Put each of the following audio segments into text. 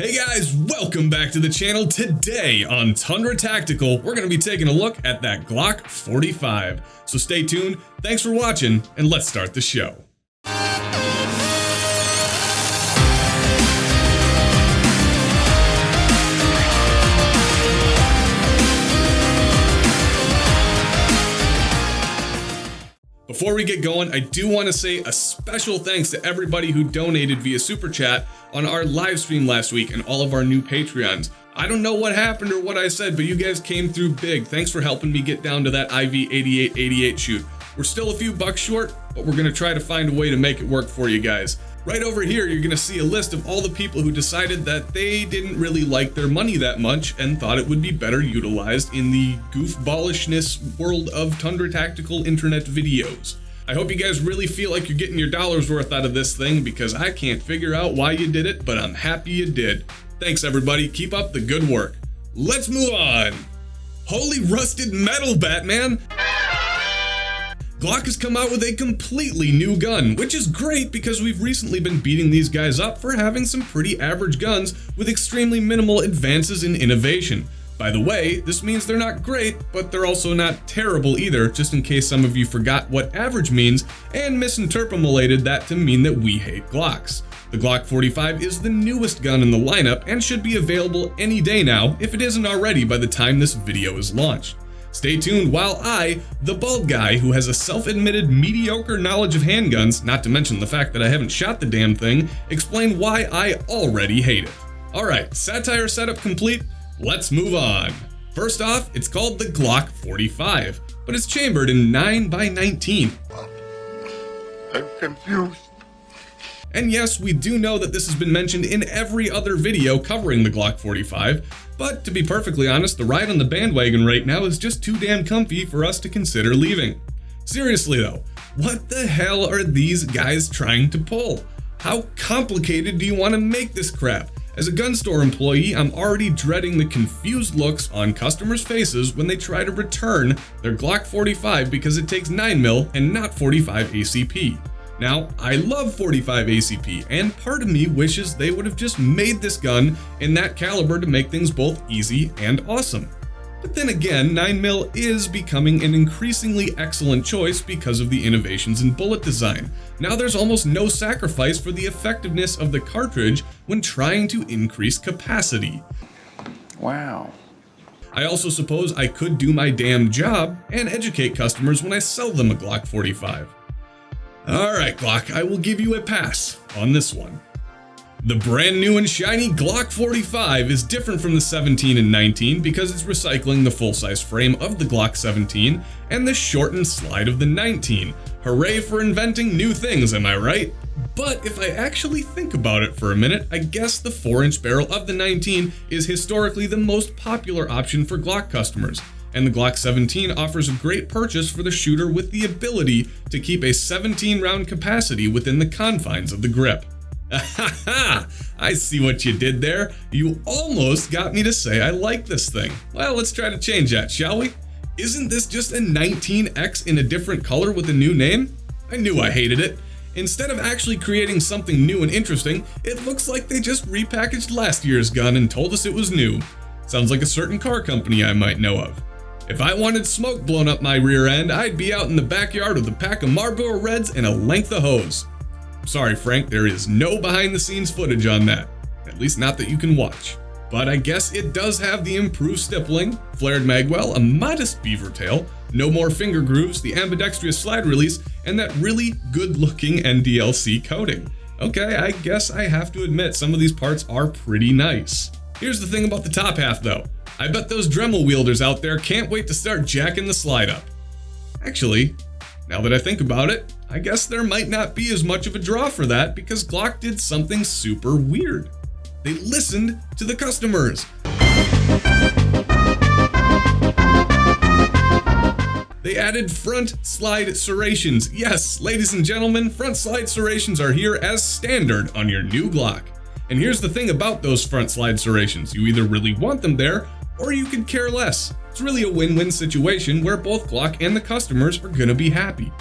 Hey guys, welcome back to the channel. Today on Tundra Tactical, we're going to be taking a look at that Glock 45. So stay tuned, thanks for watching, and let's start the show. Before we get going, I do want to say a special thanks to everybody who donated via Super Chat on our live stream last week and all of our new Patreons. I don't know what happened or what I said, but you guys came through big. Thanks for helping me get down to that IV 8888 shoot. We're still a few bucks short, but we're going to try to find a way to make it work for you guys. Right over here, you're going to see a list of all the people who decided that they didn't really like their money that much and thought it would be better utilized in the goofballishness world of Tundra Tactical internet videos. I hope you guys really feel like you're getting your dollar's worth out of this thing because I can't figure out why you did it, but I'm happy you did. Thanks everybody, keep up the good work. Let's move on. Holy rusted metal, Batman! Glock has come out with a completely new gun, which is great because we've recently been beating these guys up for having some pretty average guns with extremely minimal advances in innovation. By the way, this means they're not great, but they're also not terrible either, just in case some of you forgot what average means and misinterpolated that to mean that we hate Glocks. The Glock 45 is the newest gun in the lineup and should be available any day now if it isn't already by the time this video is launched. Stay tuned while I, the bald guy who has a self-admitted mediocre knowledge of handguns, not to mention the fact that I haven't shot the damn thing, explain why I already hate it. Alright, satire setup complete, let's move on. First off, it's called the Glock 45, but it's chambered in 9x19. I'm confused. And yes, we do know that this has been mentioned in every other video covering the Glock 45, but to be perfectly honest, the ride on the bandwagon right now is just too damn comfy for us to consider leaving. Seriously though, what the hell are these guys trying to pull? How complicated do you want to make this crap? As a gun store employee, I'm already dreading the confused looks on customers' faces when they try to return their Glock 45 because it takes 9mm and not 45 ACP. Now, I love 45 ACP, and part of me wishes they would have just made this gun in that caliber to make things both easy and awesome. But then again, 9mm is becoming an increasingly excellent choice because of the innovations in bullet design. Now there's almost no sacrifice for the effectiveness of the cartridge when trying to increase capacity. Wow. I also suppose I could do my damn job and educate customers when I sell them a Glock 45. Alright Glock, I will give you a pass on this one. The brand new and shiny Glock 45 is different from the 17 and 19 because it's recycling the full-size frame of the Glock 17 and the shortened slide of the 19. Hooray for inventing new things, am I right? But if I actually think about it for a minute, I guess the 4-inch barrel of the 19 is historically the most popular option for Glock customers. And the Glock 17 offers a great purchase for the shooter with the ability to keep a 17-round capacity within the confines of the grip. Ahaha! I see what you did there. You almost got me to say I like this thing. Well, let's try to change that, shall we? Isn't this just a 19X in a different color with a new name? I knew I hated it. Instead of actually creating something new and interesting, it looks like they just repackaged last year's gun and told us it was new. Sounds like a certain car company I might know of. If I wanted smoke blown up my rear end, I'd be out in the backyard with a pack of Marlboro Reds and a length of hose. Sorry Frank, there is no behind the scenes footage on that. At least not that you can watch. But I guess it does have the improved stippling, flared magwell, a modest beaver tail, no more finger grooves, the ambidextrous slide release, and that really good looking NDLC coating. Okay, I guess I have to admit some of these parts are pretty nice. Here's the thing about the top half though. I bet those Dremel wielders out there can't wait to start jacking the slide up. Actually, now that I think about it, I guess there might not be as much of a draw for that because Glock did something super weird. They listened to the customers. They added front slide serrations. Yes, ladies and gentlemen, front slide serrations are here as standard on your new Glock. And here's the thing about those front slide serrations. You either really want them there, or you could care less. It's really a win-win situation where both Glock and the customers are gonna be happy.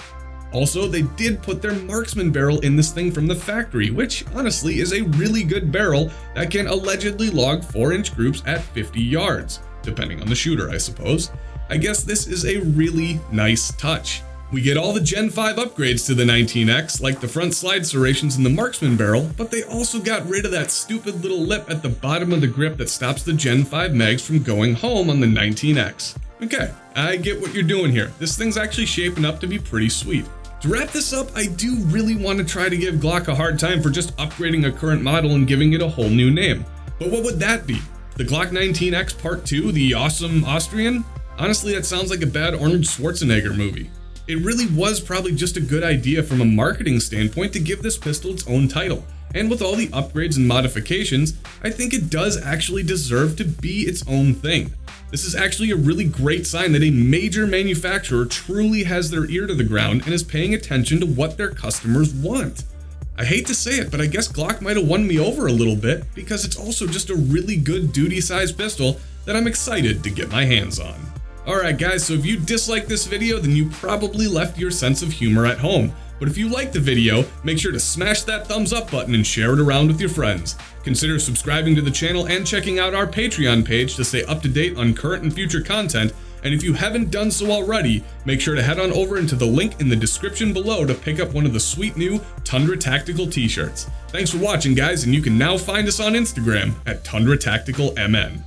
Also, they did put their marksman barrel in this thing from the factory, which honestly is a really good barrel that can allegedly log 4-inch groups at 50 yards, depending on the shooter, I suppose. I guess this is a really nice touch. We get all the Gen 5 upgrades to the 19X, like the front slide serrations in the marksman barrel, but they also got rid of that stupid little lip at the bottom of the grip that stops the Gen 5 mags from going home on the 19X. Okay, I get what you're doing here. This thing's actually shaping up to be pretty sweet. To wrap this up, I do really want to try to give Glock a hard time for just upgrading a current model and giving it a whole new name. But what would that be? The Glock 19X Part 2, the awesome Austrian? Honestly, that sounds like a bad Arnold Schwarzenegger movie. It really was probably just a good idea from a marketing standpoint to give this pistol its own title. And with all the upgrades and modifications, I think it does actually deserve to be its own thing. This is actually a really great sign that a major manufacturer truly has their ear to the ground and is paying attention to what their customers want. I hate to say it, but I guess Glock might have won me over a little bit because it's also just a really good duty-sized pistol that I'm excited to get my hands on. Alright guys, so if you disliked this video, then you probably left your sense of humor at home. But if you liked the video, make sure to smash that thumbs up button and share it around with your friends. Consider subscribing to the channel and checking out our Patreon page to stay up to date on current and future content. And if you haven't done so already, make sure to head on over into the link in the description below to pick up one of the sweet new Tundra Tactical t-shirts. Thanks for watching guys, and you can now find us on Instagram at Tundra Tactical MN.